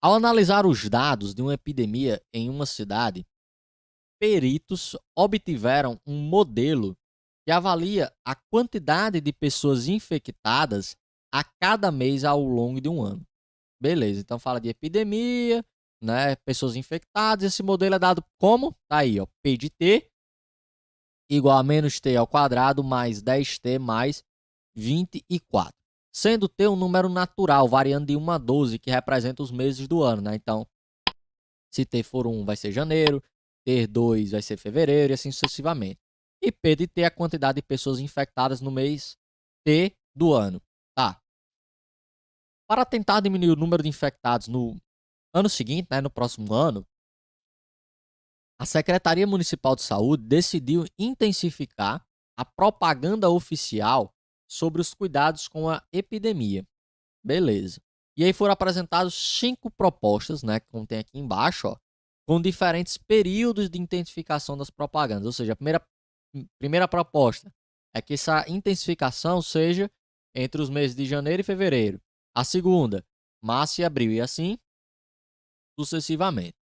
Ao analisar os dados de uma epidemia em uma cidade, peritos obtiveram um modelo que avalia a quantidade de pessoas infectadas a cada mês ao longo de um ano. Beleza, então fala de epidemia, né, pessoas infectadas, esse modelo é dado como? Tá aí, ó, P de T igual a menos T ao quadrado mais 10T mais 24. Sendo T um número natural, variando de 1 a 12, que representa os meses do ano, né? Então, se T for 1, vai ser janeiro, T 2 vai ser fevereiro e assim sucessivamente. E P de T é a quantidade de pessoas infectadas no mês T do ano. Tá. Para tentar diminuir o número de infectados no ano seguinte, né, no próximo ano, a Secretaria Municipal de Saúde decidiu intensificar a propaganda oficial sobre os cuidados com a epidemia. Beleza. E aí foram apresentadas 5 propostas, né, como tem aqui embaixo, ó, com diferentes períodos de intensificação das propagandas. Ou seja, a primeira proposta é que essa intensificação seja entre os meses de janeiro e fevereiro. A segunda, março e abril, e assim sucessivamente.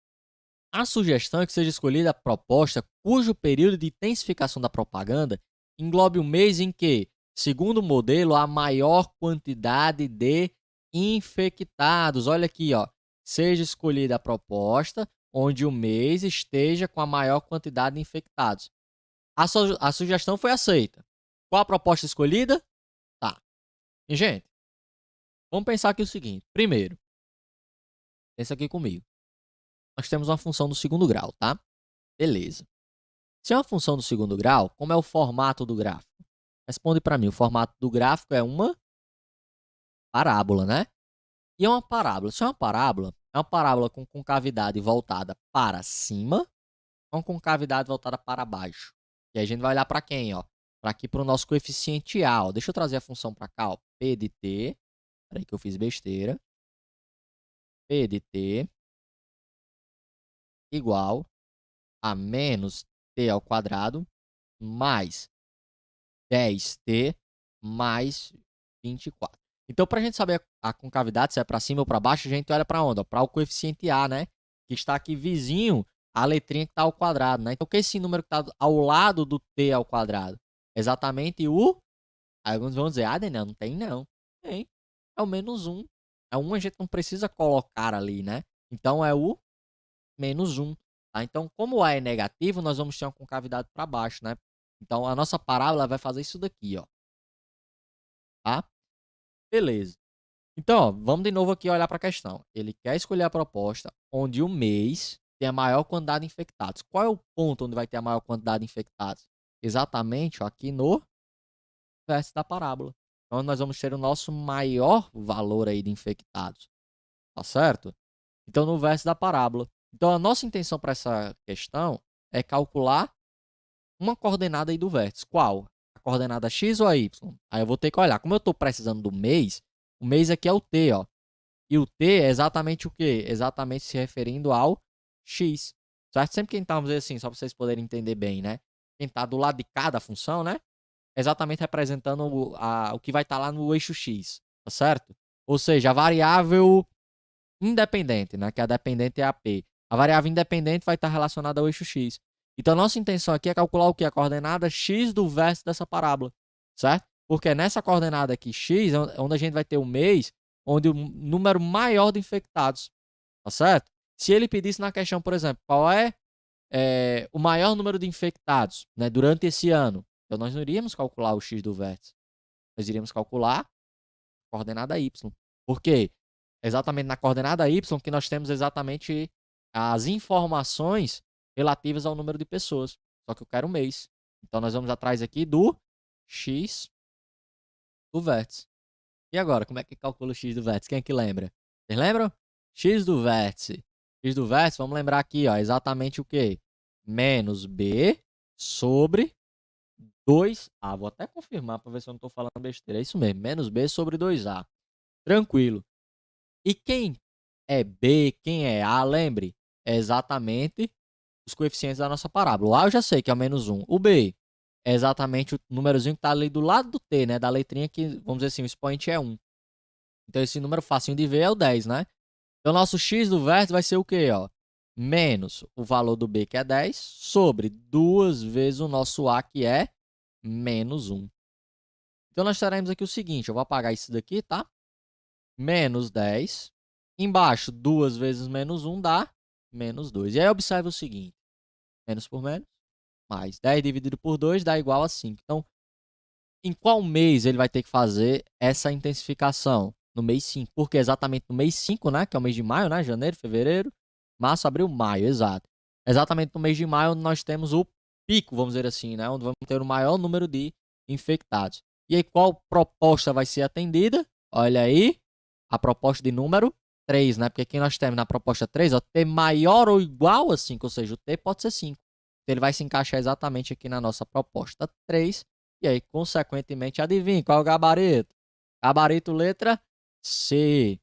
A sugestão é que seja escolhida a proposta cujo período de intensificação da propaganda englobe o mês em que, segundo o modelo, há maior quantidade de infectados. Olha aqui, ó. Seja escolhida a proposta onde o mês esteja com a maior quantidade de infectados. A sugestão foi aceita. Qual a proposta escolhida? Tá. E, gente, vamos pensar aqui o seguinte. Primeiro, pensa aqui comigo. Nós temos uma função do segundo grau, tá? Beleza. Se é uma função do segundo grau, como é o formato do gráfico? Responde para mim. O formato do gráfico é uma parábola, né? E é uma parábola. Se é uma parábola com concavidade voltada para cima ou com concavidade voltada para baixo. E aí a gente vai olhar para quem, ó? Para aqui para o nosso coeficiente A, ó. Deixa eu trazer a função para cá, ó. P de T. Peraí que eu fiz besteira. P de T igual a menos T ao quadrado mais 10T mais 24. Então, para a gente saber a concavidade, se é para cima ou para baixo, a gente olha para onde? Para o coeficiente A, né? Que está aqui vizinho à letrinha que está ao quadrado, né? Então, o que é esse número que está ao lado do T ao quadrado? Exatamente o... Aí alguns vão dizer, Daniel, não tem não. Tem. É o menos 1. É 1 a gente não precisa colocar ali, né? Então, é o menos 1. Tá? Então, como o A é negativo, nós vamos ter uma concavidade para baixo, né? Então, a nossa parábola vai fazer isso daqui, ó. Tá? Beleza. Então, ó, vamos de novo aqui olhar para a questão. Ele quer escolher a proposta onde o mês tem a maior quantidade de infectados. Qual é o ponto onde vai ter a maior quantidade de infectados? Exatamente ó, aqui no vértice da parábola. Então, nós vamos ter o nosso maior valor aí de infectados. Tá certo? Então, no vértice da parábola. Então, a nossa intenção para essa questão é calcular uma coordenada aí do vértice. Qual? A coordenada x ou a y? Aí eu vou ter que olhar. Como eu estou precisando do mês, o mês aqui é o t, ó. E o t é exatamente o quê? Exatamente se referindo ao x. Certo? Sempre que a gente tá, vamos dizer assim, só para vocês poderem entender bem, né? Quem está do lado de cada função, né? Exatamente representando o que vai estar lá no eixo x. Tá certo? Ou seja, a variável independente, né? Que a dependente é a p. A variável independente vai estar relacionada ao eixo x. Então, a nossa intenção aqui é calcular o que? A coordenada x do vértice dessa parábola, certo? Porque nessa coordenada aqui, x, é onde a gente vai ter o mês, onde o número maior de infectados, tá certo? Se ele pedisse na questão, por exemplo, qual é, o maior número de infectados, né, durante esse ano, então nós não iríamos calcular o x do vértice. Nós iríamos calcular a coordenada y. Por quê? Exatamente na coordenada y que nós temos exatamente as informações relativas ao número de pessoas. Só que eu quero um mês. Então, nós vamos atrás aqui do x do vértice. E agora, como é que calcula o x do vértice? Quem é que lembra? Vocês lembram? X do vértice. X do vértice, vamos lembrar aqui, ó, exatamente o quê? Menos b sobre 2a. Vou até confirmar para ver se eu não estou falando besteira. É isso mesmo, menos b sobre 2a. Tranquilo. E quem é B, quem é A, lembre, é exatamente os coeficientes da nossa parábola. O A eu já sei que é o menos 1. O B é exatamente o númerozinho que está ali do lado do T, né? Da letrinha que, vamos dizer assim, o expoente é 1. Então, esse número facinho de ver é o 10, né? Então, nosso x do vértice vai ser o quê, ó? Menos o valor do B, que é 10, sobre 2 vezes o nosso A, que é menos 1. Então, nós teremos aqui o seguinte, eu vou apagar isso daqui, tá? Menos 10. Embaixo, 2 vezes menos 1 dá menos 2. E aí, observe o seguinte. Menos por menos, mais 10 dividido por 2 dá igual a 5. Então, em qual mês ele vai ter que fazer essa intensificação? No mês 5. Porque exatamente no mês 5, né? Que é o mês de maio, né? Janeiro, fevereiro, março, abril, maio. Exato. Exatamente no mês de maio, nós temos o pico, vamos dizer assim, né? Onde vamos ter o maior número de infectados. E aí, qual proposta vai ser atendida? Olha aí, a proposta de número 3, né? Porque aqui nós temos na proposta 3, ó, T maior ou igual a 5, ou seja, o T pode ser 5. Então, ele vai se encaixar exatamente aqui na nossa proposta 3. E aí, consequentemente, adivinha qual é o gabarito? Gabarito letra C.